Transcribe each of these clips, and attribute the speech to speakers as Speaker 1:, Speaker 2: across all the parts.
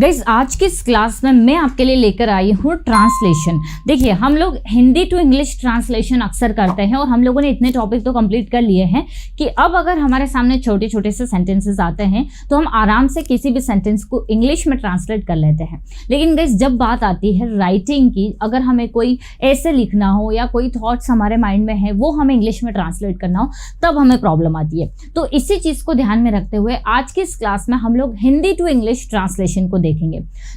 Speaker 1: Guys आज की इस क्लास में मैं आपके लिए लेकर आई हूँ ट्रांसलेशन। देखिए हम लोग हिंदी टू इंग्लिश ट्रांसलेशन अक्सर करते हैं और हम लोगों ने इतने टॉपिक तो कंप्लीट कर लिए हैं कि अब अगर हमारे सामने छोटे छोटे से सेंटेंसेस आते हैं तो हम आराम से किसी भी सेंटेंस को इंग्लिश में ट्रांसलेट कर लेते हैं। लेकिन गाइस जब बात आती है राइटिंग की, अगर हमें कोई ऐसे लिखना हो या कोई थॉट्स हमारे माइंड में है वो हमें इंग्लिश में ट्रांसलेट करना हो तब हमें प्रॉब्लम आती है। तो इसी चीज़ को ध्यान में रखते हुए आज की इस क्लास में हम लोग हिंदी टू इंग्लिश ट्रांसलेशन को देखेंगे।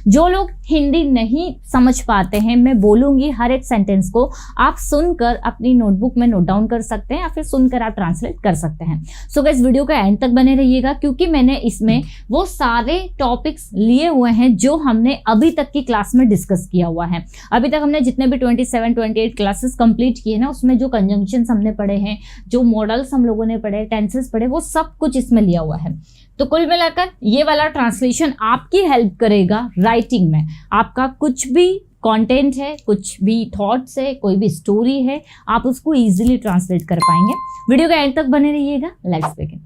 Speaker 1: जो लोग हिंदी नहीं समझ पाते हैं, मैं बोलूंगी हर एक सेंटेंस को आप सुनकर अपनी नोटबुक में नोट डाउन कर सकते हैं या फिर सुनकर आप ट्रांसलेट कर सकते हैं। सो गाइस वीडियो का एंड तक बने रहिएगा क्योंकि मैंने इसमें वो सारे टॉपिक्स लिए हुए हैं जो हमने अभी तक की क्लास में डिस्कस किया हुआ है। अभी तक हमने जितने भी 27-28 क्लासेस कंप्लीट किए ना, उसमें जो कंजंक्शंस हमने पढ़े हैं, जो मॉडल्स हम लोगों ने पढ़े, टेंसेस पढ़े, वो सब कुछ इसमें लिया हुआ है। तो कुल मिलाकर ये वाला ट्रांसलेशन आपकी हेल्प करेगा राइटिंग में। आपका कुछ भी कंटेंट है, कुछ भी थॉट्स है, कोई भी स्टोरी है, आप उसको इजीली ट्रांसलेट कर पाएंगे। वीडियो का एंड तक बने रहिएगा। Let's begin.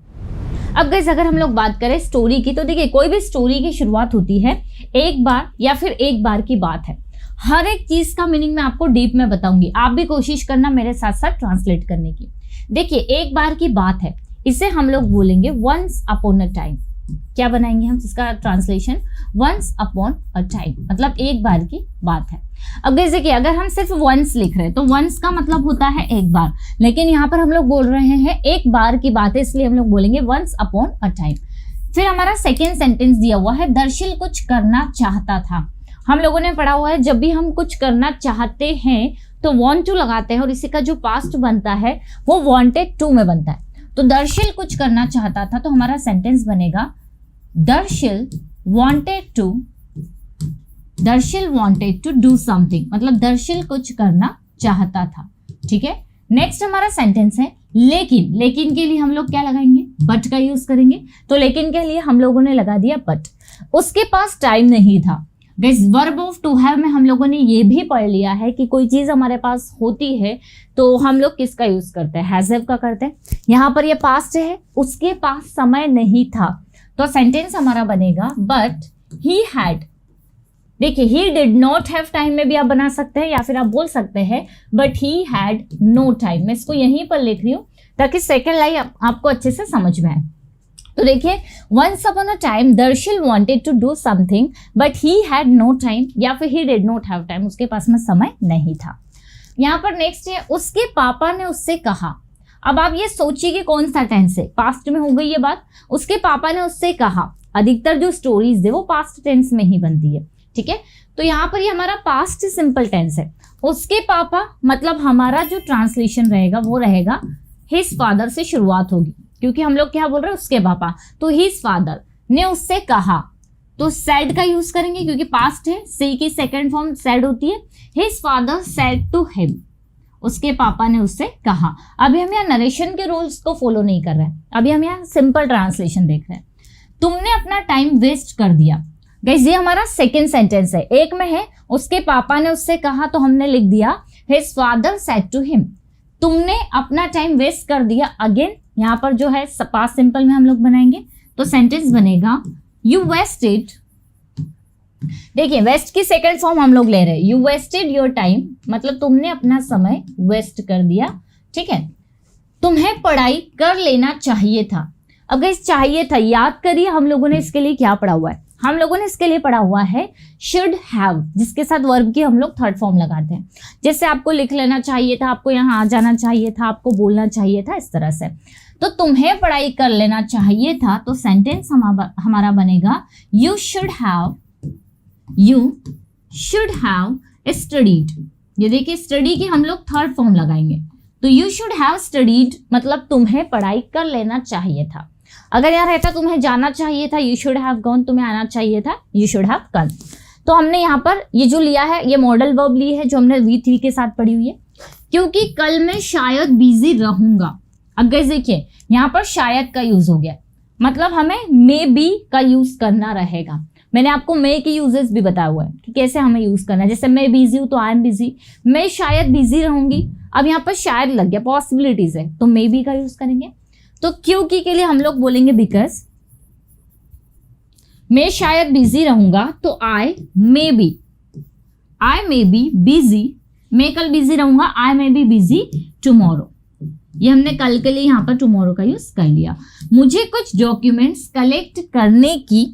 Speaker 1: अब गाइस अगर हम लोग बात करें स्टोरी की तो देखिए कोई भी स्टोरी की शुरुआत होती है एक बार या फिर एक बार की बात है। हर एक चीज का मीनिंग मैं आपको डीप में बताऊंगी, आप भी कोशिश करना मेरे साथ साथ ट्रांसलेट करने की। देखिए एक बार की बात है, इसे हम लोग बोलेंगे वंस अपॉन अ टाइम। क्या बनाएंगे हम इसका translation? Once upon a time, मतलब एक बार की बात है। अब जैसे कि अगर हम सिर्फ वंस लिख रहे हैं तो वंस का मतलब होता है एक बार, लेकिन यहाँ पर हम लोग बोल रहे हैं एक बार की बात है, इसलिए हम लोग बोलेंगे वंस अपॉन अ टाइम। फिर हमारा सेकेंड सेंटेंस दिया हुआ है, दरअसल कुछ करना चाहता था। हम लोगों ने पढ़ा हुआ है जब भी हम कुछ करना चाहते हैं तो want to लगाते हैं और इसी का जो पास्ट बनता है वो wanted to में बनता है। तो दरअसल कुछ करना चाहता था तो हमारा सेंटेंस बनेगा दरअसल wanted to do something, मतलब दरअसल कुछ करना चाहता था। ठीक है, नेक्स्ट हमारा सेंटेंस है लेकिन। लेकिन के लिए हम लोग क्या लगाएंगे? बट का यूज करेंगे। तो लेकिन के लिए हम लोगों ने लगा दिया बट। उसके पास टाइम नहीं था। Guys verb of to have में हम लोगों ने ये भी पढ़ लिया है कि कोई चीज हमारे पास होती है तो हम लोग किसका यूज करते हैं? हैज हैव का करते हैं। यहाँ पर ये पास्ट है, उसके पास समय नहीं था, तो सेंटेंस हमारा बनेगा बट ही हैड। देखिए he did not have time में भी आप बना सकते हैं या फिर आप बोल सकते हैं but he had no time. मैं इसको यहीं पर लिख रही हूँ ताकि सेकेंड लाइन आपको अच्छे से समझ में आए। तो देखिए वंस अपॉन अ टाइम दरअसल wanted to do something but he had no time, या फिर he did not have time, उसके पास में समय नहीं था। यहाँ पर नेक्स्ट है उसके पापा ने उससे कहा। अब आप ये सोचिए कि कौन सा टेंस है, पास्ट में हो गई ये बात। उसके पापा ने उससे कहा, अधिकतर जो स्टोरीज है वो पास्ट टेंस में ही बनती है। ठीक है, तो यहाँ पर ये हमारा पास्ट सिंपल टेंस है। उसके पापा मतलब हमारा जो ट्रांसलेशन रहेगा वो रहेगा हिज फादर से शुरुआत होगी क्योंकि हम लोग क्या बोल रहे हैं? उसके पापा। तो हिज फादर ने उससे कहा, तो सेड का यूज करेंगे क्योंकि पास्ट है, सी की सेकंड फॉर्म सेड होती है। His father said to him, उसके पापा ने उससे कहा। अभी हम यहाँ नरेशन के रूल्स को फॉलो नहीं कर रहे हैं, अभी हम यहाँ सिंपल ट्रांसलेशन देख रहे हैं। तुमने अपना टाइम वेस्ट कर दिया। गाइस ये हमारा सेकेंड सेंटेंस है। एक में है उसके पापा ने उससे कहा तो हमने लिख दिया his father said to him. तुमने अपना टाइम वेस्ट कर दिया, अगेन यहाँ पर जो है पास्ट सिंपल में हम लोग बनाएंगे तो सेंटेंस बनेगा यू वेस्टेड। देखिए वेस्ट की सेकंड फॉर्म हम लोग ले रहे हैं, यू वेस्टेड योर टाइम, मतलब तुमने अपना समय वेस्ट कर दिया। ठीक है, तुम्हें पढ़ाई कर लेना चाहिए था। अब गाइस चाहिए था, याद करिए हम लोगों ने इसके लिए क्या पढ़ा हुआ है? हम लोगों ने इसके लिए पढ़ा हुआ है शुड हैव, जिसके साथ वर्ब की हम लोग थर्ड फॉर्म लगाते हैं। जैसे आपको लिख लेना चाहिए था, आपको यहाँ आ जाना चाहिए था, आपको बोलना चाहिए था, इस तरह से। तो तुम्हें पढ़ाई कर लेना चाहिए था, तो सेंटेंस हमारा बनेगा यू शुड हैव स्टडीड। ये देखिए स्टडी की हम लोग थर्ड फॉर्म लगाएंगे, तो यू शुड हैव स्टडीड मतलब तुम्हें पढ़ाई कर लेना चाहिए था। अगर यहाँ रहता तुम्हें जाना चाहिए था, यू शुड हैव गॉन, तुम्हें आना चाहिए था, यू शुड हैव कम। तो हमने यहाँ पर ये जो लिया है ये मॉडल वर्ब ली है जो हमने V3 के साथ पढ़ी हुई है, क्योंकि कल मैं शायद बिजी रहूंगा। अब गाइस देखिए यहाँ पर शायद का यूज हो गया, मतलब हमें मे बी का यूज करना रहेगा। मैंने आपको मे के यूजेस भी बताया हुआ है कि कैसे हमें यूज करना है। जैसे मैं बिजी हूँ तो आई एम बिजी, मैं शायद बिजी रहूंगी। अब यहाँ पर शायद लग गया, पॉसिबिलिटीज है, तो मे बी का यूज करेंगे। तो क्योंकि के लिए हम लोग बोलेंगे बिकॉज। मैं शायद बिजी रहूंगा, तो आई मे बी बिजी, मैं कल बिजी रहूंगा, आई मे बी बिजी टुमारो। ये हमने कल के लिए यहाँ पर टुमारो का यूज कर लिया। मुझे कुछ डॉक्यूमेंट्स कलेक्ट करने की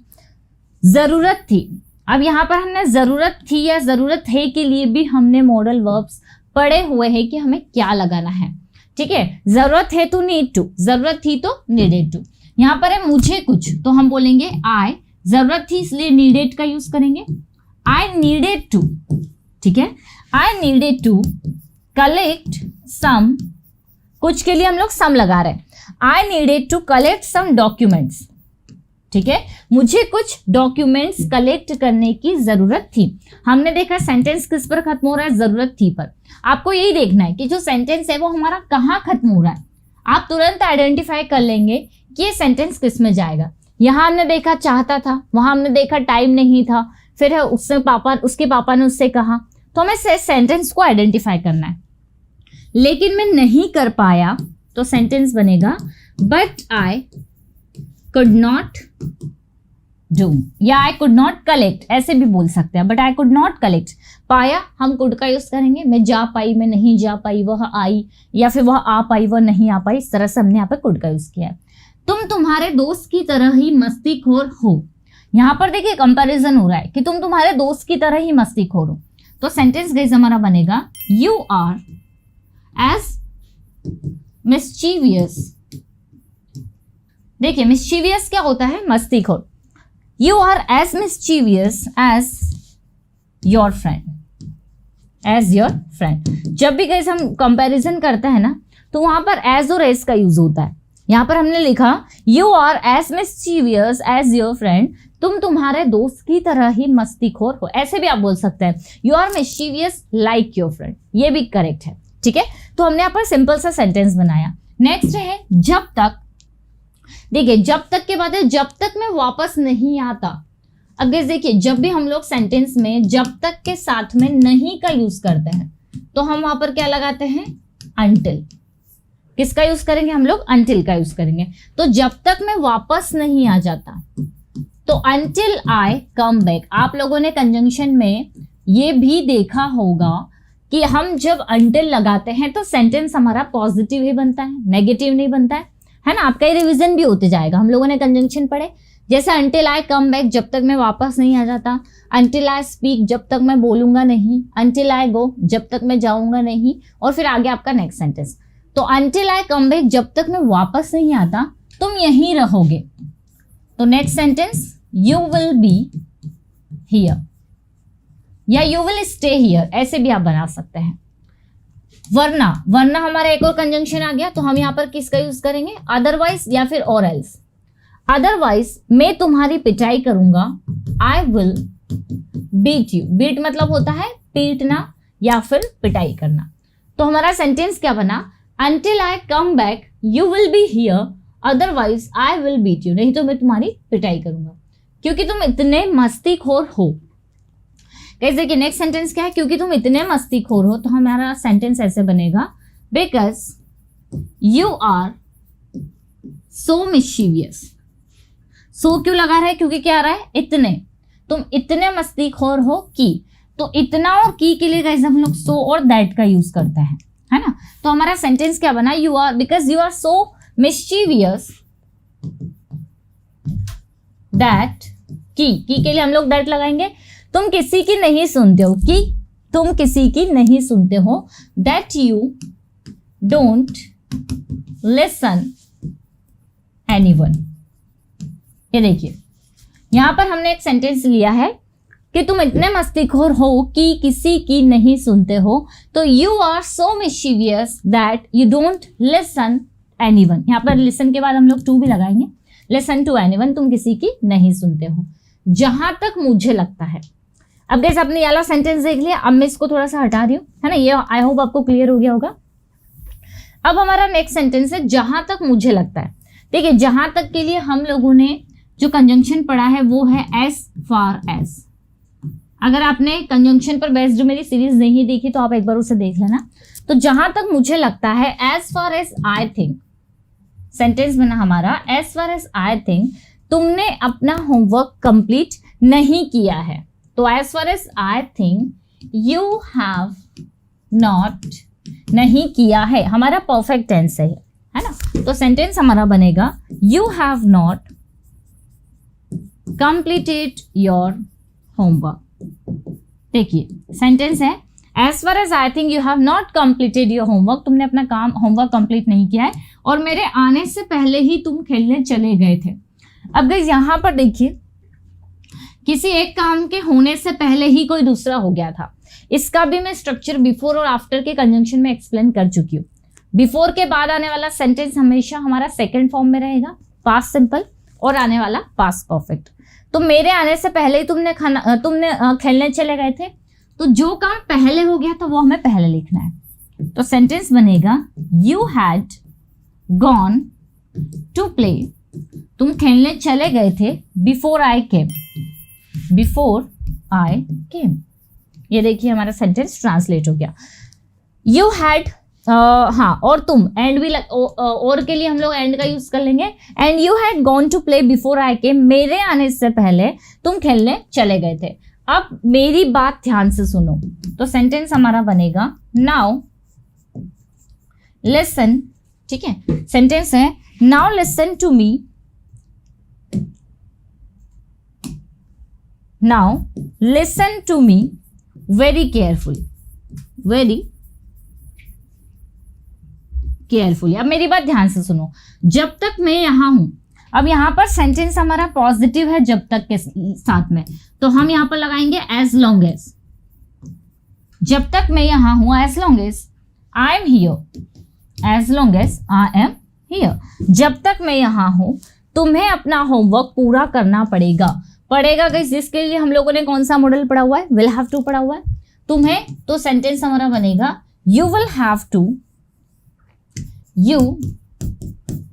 Speaker 1: जरूरत थी। अब यहाँ पर हमने जरूरत थी या जरूरत है के लिए भी हमने मॉडल वर्ब्स पढ़े हुए हैं कि हमें क्या लगाना है। ठीक है, जरूरत है तो नीड टू, जरूरत थी तो नीडेड टू। यहाँ पर है मुझे कुछ, तो हम बोलेंगे आई, जरूरत थी इसलिए नीडेड का यूज करेंगे, आई नीडेड टू। ठीक है, I needed to collect some, कुछ के लिए हम लोग सम लगा रहे हैं, I needed to collect some documents. ठीक है, मुझे कुछ डॉक्यूमेंट्स कलेक्ट करने की जरूरत थी। हमने देखा सेंटेंस किस पर खत्म हो रहा है, जरूरत थी पर। आपको यही देखना है कि जो सेंटेंस है वो हमारा कहाँ खत्म हो रहा है। आप तुरंत आइडेंटिफाई कर लेंगे कि ये सेंटेंस किस में जाएगा। यहाँ हमने देखा चाहता था, वहां हमने देखा टाइम नहीं था, फिर है उसके पापा ने उससे कहा, तो हमें सेंटेंस को आइडेंटिफाई करना है। लेकिन मैं नहीं कर पाया, तो सेंटेंस बनेगा but I could not do, या आई कुड नॉट कलेक्ट, ऐसे भी बोल सकते हैं, but I could not collect. पाया हम कुड का यूज करेंगे, मैं जा पाई, मैं नहीं जा पाई, वह आई, या फिर वह आ पाई, वह नहीं आ पाई, इस तरह से हमने यहाँ पर कुड का यूज किया है। तुम तुम्हारे दोस्त की तरह ही मस्तीखोर हो। यहाँ पर देखिए कंपैरिजन हो रहा है कि तुम तुम्हारे दोस्त की तरह ही मस्तीखोर हो। तो सेंटेंस गाइस हमारा बनेगा यू आर एज मिस्चीवियस। देखिए मिस्चीवियस क्या होता है, मस्तीखोर। You are as mischievous as your friend, as your friend. जब भी गाइस हम कंपैरिजन करते हैं ना, तो वहां पर एज और एज का यूज होता है। यहां पर हमने लिखा you are as mischievous as your friend, तुम तुम्हारे दोस्त की तरह ही मस्तीखोर हो। ऐसे भी आप बोल सकते हैं you are mischievous like your friend, ये भी करेक्ट है। ठीक है, तो हमने यहाँ पर सिंपल सा सेंटेंस बनाया। नेक्स्ट है जब तक। देखिए जब तक के बाद है जब तक मैं वापस नहीं आता। अब देखिए जब भी हम लोग सेंटेंस में जब तक के साथ में नहीं का यूज करते हैं, तो हम वहां पर क्या लगाते हैं, अंटिल। किसका यूज करेंगे हम लोग, अंटिल का यूज करेंगे। तो जब तक मैं वापस नहीं आ जाता, तो अंटिल आई कम बैक। आप लोगों ने कंजंक्शन में ये भी देखा होगा कि हम जब अंटिल लगाते हैं तो सेंटेंस हमारा पॉजिटिव ही बनता है, नेगेटिव नहीं बनता है ना। आपका ही रिवीजन भी होते जाएगा। हम लोगों ने कंजंक्शन पढ़े, जैसे अंटिल आई कम बैक, जब तक मैं वापस नहीं आ जाता, अंटिल आई स्पीक, जब तक मैं बोलूंगा नहीं, अंटिल आई गो, जब तक मैं जाऊंगा नहीं, और फिर आगे आपका नेक्स्ट सेंटेंस। तो अंटिल आई कम बैक, जब तक मैं वापस नहीं आता तुम यहीं रहोगे। तो next sentence you will be here, या यू विल स्टे हियर, ऐसे भी आप बना सकते हैं। वरना, वरना हमारा एक और कंजंक्शन आ गया, तो हम यहाँ पर किसका यूज करेंगे, अदरवाइज या फिर और एल्स। अदरवाइज मैं तुम्हारी पिटाई करूंगा, I will beat you. Beat मतलब होता है पीटना या फिर पिटाई करना। तो हमारा सेंटेंस क्या बना, until I come back you will be here, otherwise I will beat you. नहीं तो मैं तुम्हारी पिटाई करूंगा, क्योंकि तुम इतने मस्तीखोर हो। गाइस देखिए नेक्स्ट सेंटेंस क्या है, क्योंकि तुम इतने मस्तीखोर हो, तो हमारा सेंटेंस ऐसे बनेगा because you are so mischievous. So क्यों लगा रहा है, क्योंकि क्या आ रहा है, इतने, तुम इतने मस्तीखोर हो कि, तो इतना और की के लिए गाइस हम लोग सो और दैट का यूज करते हैं, है ना। तो हमारा सेंटेंस क्या बना, you are, because you are so mischievous that, की के लिए हम लोग दैट लगाएंगे। तुम किसी की नहीं सुनते हो, कि तुम किसी की नहीं सुनते हो, that you don't listen anyone. ये देखिए यहां पर हमने एक सेंटेंस लिया है कि तुम इतने मस्तीखोर हो कि किसी की नहीं सुनते हो, तो you are so mischievous that you don't listen anyone. यहाँ पर लिसन के बाद हम लोग टू भी लगाएंगे, लिसन टू एनीवन, तुम किसी की नहीं सुनते हो, जहां तक मुझे लगता है। अब गाइस आपने ये वाला सेंटेंस देख लिया, अब मैं इसको थोड़ा सा हटा रही हूँ, है ना। ये आई होप आपको क्लियर हो गया होगा। अब हमारा नेक्स्ट सेंटेंस है जहां तक मुझे लगता है। देखिए जहां तक के लिए हम लोगों ने जो कंजंक्शन पढ़ा है वो है एज फार एज। अगर आपने कंजंक्शन पर बेस्ड मेरी सीरीज नहीं देखी तो आप एक बार उसे देख लेना। तो जहां तक मुझे लगता है, as far as I think, sentence बना हमारा as far as I think तुमने अपना होमवर्क कंप्लीट नहीं किया है। तो as far as I think you have not, नहीं किया है हमारा परफेक्ट टेंस है ना। तो सेंटेंस हमारा बनेगा you have not completed your homework. देखिए सेंटेंस है as far as I think you have not completed your homework, तुमने अपना काम होमवर्क कंप्लीट नहीं किया है और मेरे आने से पहले ही तुम खेलने चले गए थे। अब गाइस यहाँ पर देखिए किसी एक काम के होने से पहले ही कोई दूसरा हो गया था। इसका भी मैं स्ट्रक्चर बिफोर और आफ्टर के कंजंक्शन में एक्सप्लेन कर चुकी हूँ। बिफोर के बाद आने वाला सेंटेंस हमेशा हमारा सेकेंड फॉर्म में रहेगा, पास्ट सिंपल, और आने वाला पास्ट परफेक्ट। तो मेरे आने से पहले ही तुमने खेलने चले गए थे, तो जो काम पहले हो गया था वो हमें पहले लिखना है। तो सेंटेंस बनेगा you had gone to play, तुम खेलने चले गए थे before I came, before I केम। ये देखिए हमारा सेंटेंस ट्रांसलेट हो गया। यू हैड हाँ, और तुम एंड भी और के लिए हम लोग एंड का यूज कर लेंगे। And you had gone to play before I came, मेरे आने से पहले तुम खेलने चले गए थे। अब मेरी बात ध्यान से सुनो। तो सेंटेंस हमारा बनेगा नाउ लिसन, ठीक है। सेंटेंस है now listen to me, now listen to me very carefully, very carefully. अब मेरी बात ध्यान से सुनो। जब तक मैं यहां हूं, अब यहां पर सेंटेंस हमारा पॉजिटिव है जब तक के साथ में, तो हम यहां पर लगाएंगे एज लॉन्ग एज, जब तक मैं यहां हूं, as long as I am here, as long as I am here, जब तक मैं यहां हूं तुम्हें अपना होमवर्क पूरा करना पड़ेगा। पड़ेगा गाइस, जिसके लिए हम लोगों ने कौन सा मॉडल पढ़ा हुआ है, विल हैव टू पढ़ा हुआ है तुम्हें। तो सेंटेंस हमारा बनेगा you will have to, you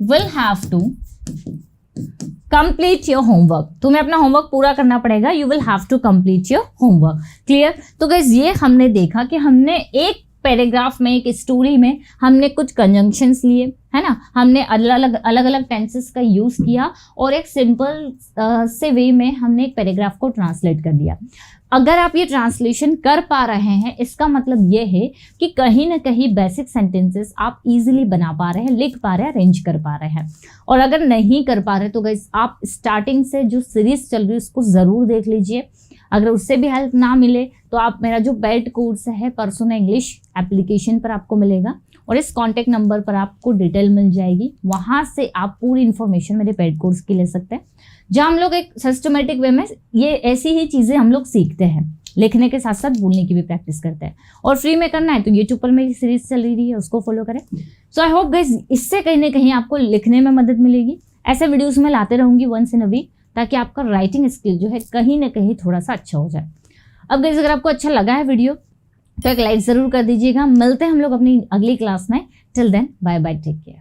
Speaker 1: will have to complete your homework, तुम्हें अपना होमवर्क पूरा करना पड़ेगा। you will have to complete your homework, clear. तो गाइस ये हमने देखा कि हमने एक पैराग्राफ में, एक स्टोरी में हमने कुछ कंजंक्शंस लिए, है ना, हमने अलग अलग टेंसेस का यूज किया और एक सिंपल से वे में हमने एक पैराग्राफ को ट्रांसलेट कर दिया। अगर आप ये ट्रांसलेशन कर पा रहे हैं, इसका मतलब ये है कि कहीं ना कहीं बेसिक सेंटेंसेस आप इजीली बना पा रहे हैं, लिख पा रहे हैं, अरेंज कर पा रहे हैं। और अगर नहीं कर पा रहे तो गाइस आप स्टार्टिंग से जो सीरीज चल रही है उसको ज़रूर देख लीजिए। अगर उससे भी हेल्प ना मिले तो आप मेरा जो पेड कोर्स है पर्सोना इंग्लिश एप्लीकेशन पर आपको मिलेगा और इस कॉन्टैक्ट नंबर पर आपको डिटेल मिल जाएगी। वहाँ से आप पूरी इन्फॉर्मेशन मेरे पेड कोर्स की ले सकते हैं, जहाँ हम लोग एक सिस्टमेटिक वे में ये ऐसी ही चीज़ें हम लोग सीखते हैं, लिखने के साथ साथ बोलने की भी प्रैक्टिस करते हैं। और फ्री में करना है तो यूट्यूब पर मेरी सीरीज चल रही है, उसको फॉलो करें। सो आई होप गाइस इससे कहीं ना कहीं आपको लिखने में मदद मिलेगी। ऐसे वीडियोस मैं लाते रहूँगी वंस इन अ वीक, ताकि आपका राइटिंग स्किल जो है कहीं ना कहीं थोड़ा सा अच्छा हो जाए। अब गाइस अगर आपको अच्छा लगा है वीडियो तो एक लाइक ज़रूर कर दीजिएगा। मिलते हैं हम लोग अपनी अगली क्लास में। Till then bye bye, take care.